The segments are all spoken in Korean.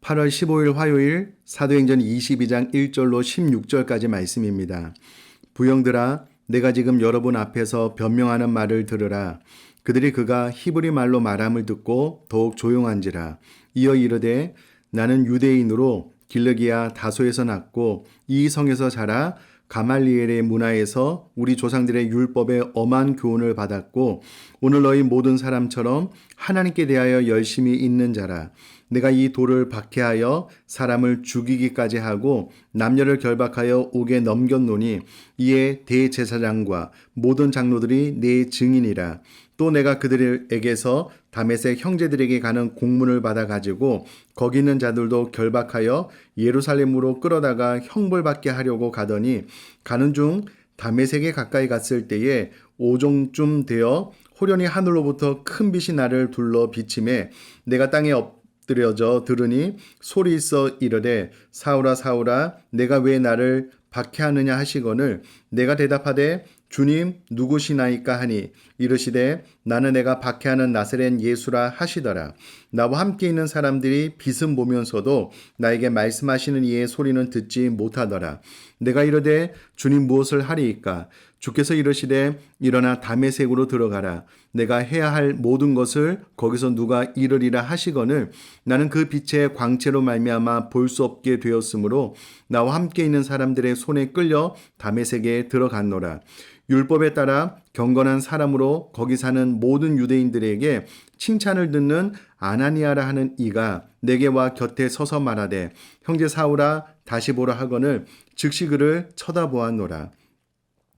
8월 15일 화요일 사도행전 22장 1절로 16절까지 말씀입니다. 부형들아, 내가 지금 여러분 앞에서 변명하는 말을 들으라. 그들이 그가 히브리 말로 말함을 듣고 더욱 조용한지라. 이어 이르되 나는 유대인으로 길르기야 다소에서 났고 이 성에서 자라 가말리엘의 문화에서 우리 조상들의 율법의 엄한 교훈을 받았고 오늘 너희 모든 사람처럼 하나님께 대하여 열심히 있는 자라. 내가 이 돌을 박해하여 사람을 죽이기까지 하고 남녀를 결박하여 옥에 넘겼노니 이에 대제사장과 모든 장로들이 내 증인이라. 또 내가 그들에게서 다메섹 형제들에게 가는 공문을 받아 가지고 거기 있는 자들도 결박하여 예루살렘으로 끌어다가 형벌받게 하려고 가더니 가는 중 다메섹에 가까이 갔을 때에 오종쯤 되어 호련히 하늘로부터 큰 빛이 나를 둘러 비침에 내가 땅에 엎드려져 들으니 소리 있어 이르되 사울아 사울아 내가 왜 나를 박해하느냐 하시거늘 내가 대답하되 주님 누구시나이까 하니 이르시되 나는 내가 박해하는 나사렛 예수라 하시더라. 나와 함께 있는 사람들이 빛은 보면서도 나에게 말씀하시는 이의 소리는 듣지 못하더라. 내가 이르되 주님 무엇을 하리이까? 주께서 이르시되 일어나 다메섹으로 들어가라. 내가 해야 할 모든 것을 거기서 누가 이르리라 하시거늘 나는 그 빛의 광채로 말미암아 볼 수 없게 되었으므로 나와 함께 있는 사람들의 손에 끌려 다메섹에 들어갔노라. 율법에 따라 경건한 사람으로 거기 사는 모든 유대인들에게 칭찬을 듣는 아나니아라 하는 이가 내게 와 곁에 서서 말하되 형제 사울아 다시 보라 하거늘 즉시 그를 쳐다보았노라.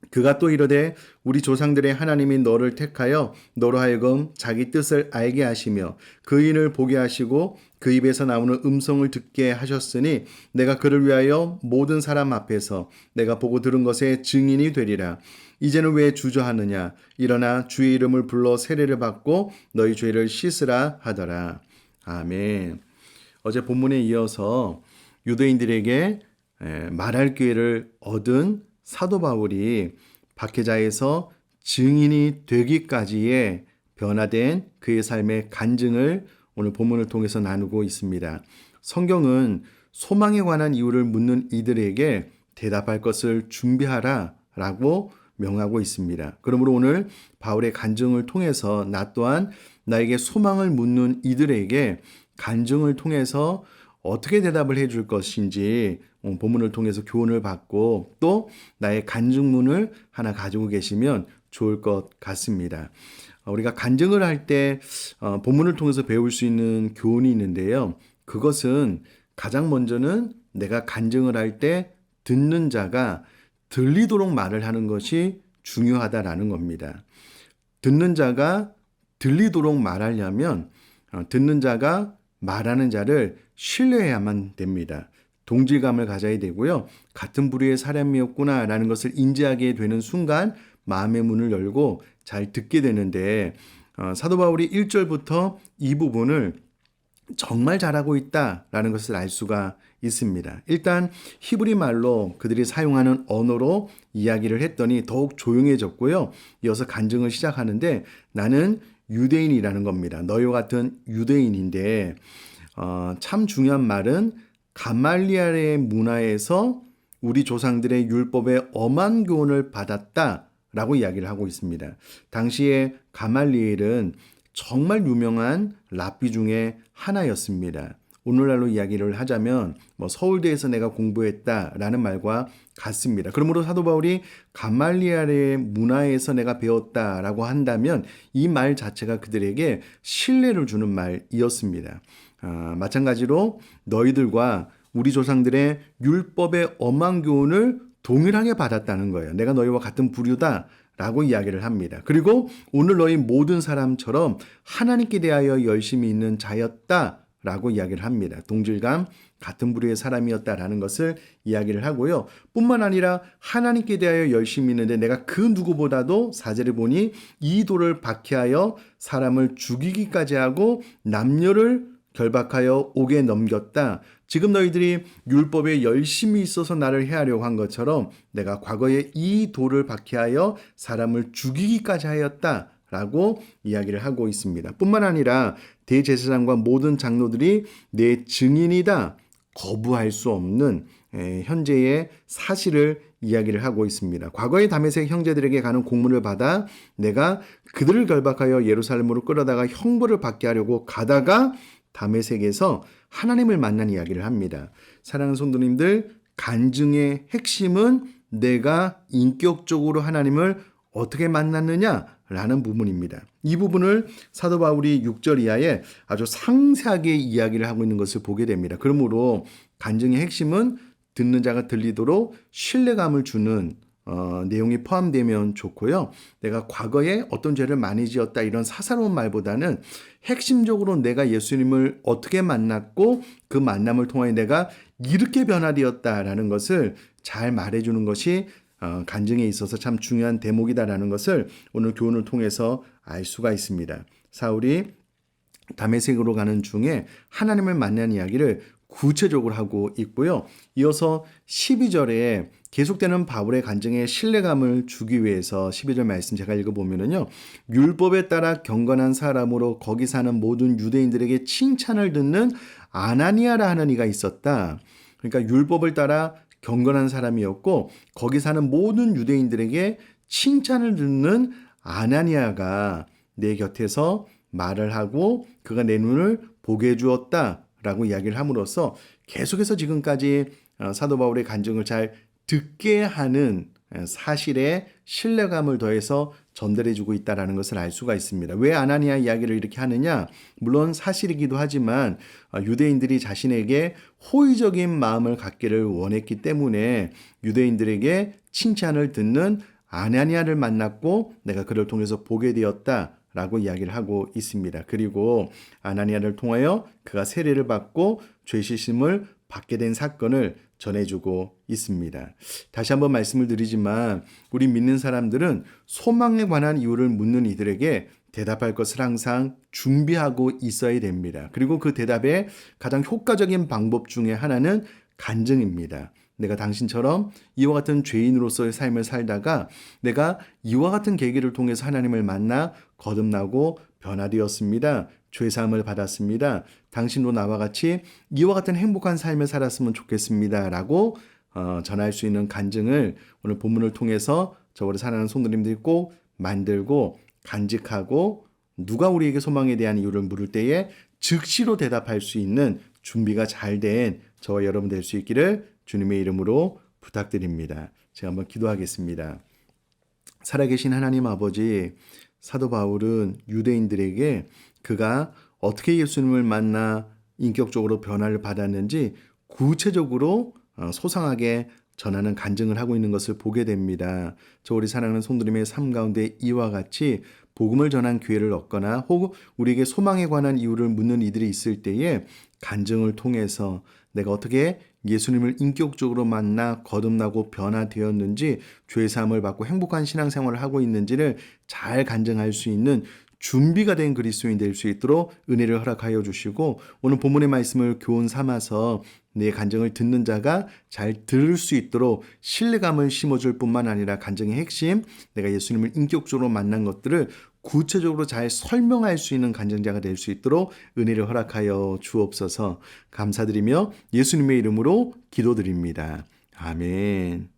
그가 또 이르되 우리 조상들의 하나님이 너를 택하여 너로 하여금 자기 뜻을 알게 하시며 그 인을 보게 하시고 그 입에서 나오는 음성을 듣게 하셨으니 내가 그를 위하여 모든 사람 앞에서 내가 보고 들은 것의 증인이 되리라. 이제는 왜 주저하느냐? 일어나 주의 이름을 불러 세례를 받고 너희 죄를 씻으라 하더라. 아멘. 어제 본문에 이어서 유대인들에게 말할 기회를 얻은 사도 바울이 박해자에서 증인이 되기까지의 변화된 그의 삶의 간증을 오늘 본문을 통해서 나누고 있습니다. 성경은 소망에 관한 이유를 묻는 이들에게 대답할 것을 준비하라 라고 명하고 있습니다. 그러므로 오늘 바울의 간증을 통해서 나 또한 나에게 소망을 묻는 이들에게 간증을 통해서 어떻게 대답을 해줄 것인지 본문을 통해서 교훈을 받고 또 나의 간증문을 하나 가지고 계시면 좋을 것 같습니다. 우리가 간증을 할 때 본문을 통해서 배울 수 있는 교훈이 있는데요. 그것은 가장 먼저는 내가 간증을 할 때 듣는 자가 들리도록 말을 하는 것이 중요하다라는 겁니다. 듣는 자가 들리도록 말하려면 듣는 자가 말하는 자를 신뢰해야만 됩니다. 동질감을 가져야 되고요. 같은 부류의 사람이었구나라는 것을 인지하게 되는 순간 마음의 문을 열고 잘 듣게 되는데 사도 바울이 1절부터 이 부분을 정말 잘하고 있다라는 것을 알 수가 있습니다. 일단 히브리 말로 그들이 사용하는 언어로 이야기를 했더니 더욱 조용해졌고요. 이어서 간증을 시작하는데 나는 유대인이라는 겁니다. 너희와 같은 유대인인데 참 중요한 말은 가말리엘의 문화에서 우리 조상들의 율법의 엄한 교훈을 받았다라고 이야기를 하고 있습니다. 당시에 가말리엘은 정말 유명한 랍비 중에 하나였습니다. 오늘날로 이야기를 하자면 서울대에서 내가 공부했다라는 말과 같습니다. 그러므로 사도 바울이 가말리엘의 문화에서 내가 배웠다라고 한다면 이 말 자체가 그들에게 신뢰를 주는 말이었습니다. 마찬가지로 너희들과 우리 조상들의 율법의 엄한 교훈을 동일하게 받았다는 거예요. 내가 너희와 같은 부류다 라고 이야기를 합니다. 그리고 오늘 너희 모든 사람처럼 하나님께 대하여 열심히 있는 자였다 라고 이야기를 합니다. 동질감, 같은 부류의 사람이었다라는 것을 이야기를 하고요. 뿐만 아니라 하나님께 대하여 열심히 있는데 내가 그 누구보다도 4절에 보니 이 돌을 박해하여 사람을 죽이기까지 하고 남녀를 결박하여 옥에 넘겼다. 지금 너희들이 율법에 열심히 있어서 나를 해하려고 한 것처럼 내가 과거에 이 돌을 박해하여 사람을 죽이기까지 하였다. 라고 이야기를 하고 있습니다. 뿐만 아니라 대제사장과 모든 장로들이 내 증인이다 거부할 수 없는 현재의 사실을 이야기를 하고 있습니다. 과거의 다메섹 형제들에게 가는 공문을 받아 내가 그들을 결박하여 예루살렘으로 끌어다가 형벌을 받게 하려고 가다가 다메섹에서 하나님을 만난 이야기를 합니다. 사랑하는 성도님들, 간증의 핵심은 내가 인격적으로 하나님을 어떻게 만났느냐라는 부분입니다. 이 부분을 사도 바울이 6절 이하에 아주 상세하게 이야기를 하고 있는 것을 보게 됩니다. 그러므로 간증의 핵심은 듣는 자가 들리도록 신뢰감을 주는 내용이 포함되면 좋고요. 내가 과거에 어떤 죄를 많이 지었다 이런 사사로운 말보다는 핵심적으로 내가 예수님을 어떻게 만났고 그 만남을 통해 내가 이렇게 변화되었다라는 것을 잘 말해주는 것이 간증에 있어서 참 중요한 대목이다라는 것을 오늘 교훈을 통해서 알 수가 있습니다. 사울이 다메섹으로 가는 중에 하나님을 만난 이야기를 구체적으로 하고 있고요. 이어서 12절에 계속되는 바울의 간증에 신뢰감을 주기 위해서 12절 말씀 제가 읽어보면요. 율법에 따라 경건한 사람으로 거기 사는 모든 유대인들에게 칭찬을 듣는 아나니아라 하는 이가 있었다. 그러니까 율법을 따라 경건한 사람이었고 거기 사는 모든 유대인들에게 칭찬을 듣는 아나니아가 내 곁에서 말을 하고 그가 내 눈을 보게 해주었다 라고 이야기를 함으로써 계속해서 지금까지 사도 바울의 간증을 잘 듣게 하는 사실에 신뢰감을 더해서 전달해주고 있다는 것을 알 수가 있습니다. 왜 아나니아 이야기를 이렇게 하느냐? 물론 사실이기도 하지만 유대인들이 자신에게 호의적인 마음을 갖기를 원했기 때문에 유대인들에게 칭찬을 듣는 아나니아를 만났고 내가 그를 통해서 보게 되었다 라고 이야기를 하고 있습니다. 그리고 아나니아를 통하여 그가 세례를 받고 죄 씻음을 받게 된 사건을 전해주고 있습니다. 다시 한번 말씀을 드리지만 우리 믿는 사람들은 소망에 관한 이유를 묻는 이들에게 대답할 것을 항상 준비하고 있어야 됩니다. 그리고 그 대답의 가장 효과적인 방법 중에 하나는 간증입니다. 내가 당신처럼 이와 같은 죄인으로서의 삶을 살다가 내가 이와 같은 계기를 통해서 하나님을 만나 거듭나고 변화되었습니다. 죄사함을 받았습니다. 당신도 나와 같이 이와 같은 행복한 삶을 살았으면 좋겠습니다. 라고 전할 수 있는 간증을 오늘 본문을 통해서 저를 사랑하는 성도님들이 꼭 만들고 간직하고 누가 우리에게 소망에 대한 이유를 물을 때에 즉시로 대답할 수 있는 준비가 잘 된 저와 여러분 될 수 있기를 주님의 이름으로 부탁드립니다. 제가 한번 기도하겠습니다. 살아계신 하나님 아버지, 사도 바울은 유대인들에게 그가 어떻게 예수님을 만나 인격적으로 변화를 받았는지 구체적으로 소상하게 전하는 간증을 하고 있는 것을 보게 됩니다. 저 우리 사랑하는 성도님의 삶 가운데 이와 같이 복음을 전한 기회를 얻거나 혹은 우리에게 소망에 관한 이유를 묻는 이들이 있을 때에 간증을 통해서 내가 어떻게 예수님을 인격적으로 만나 거듭나고 변화되었는지 죄사함을 받고 행복한 신앙생활을 하고 있는지를 잘 간증할 수 있는 준비가 된 그리스도인 될 수 있도록 은혜를 허락하여 주시고 오늘 본문의 말씀을 교훈 삼아서 내 간증을 듣는 자가 잘 들을 수 있도록 신뢰감을 심어줄 뿐만 아니라 간증의 핵심, 내가 예수님을 인격적으로 만난 것들을 구체적으로 잘 설명할 수 있는 간증자가 될 수 있도록 은혜를 허락하여 주옵소서. 감사드리며 예수님의 이름으로 기도드립니다. 아멘.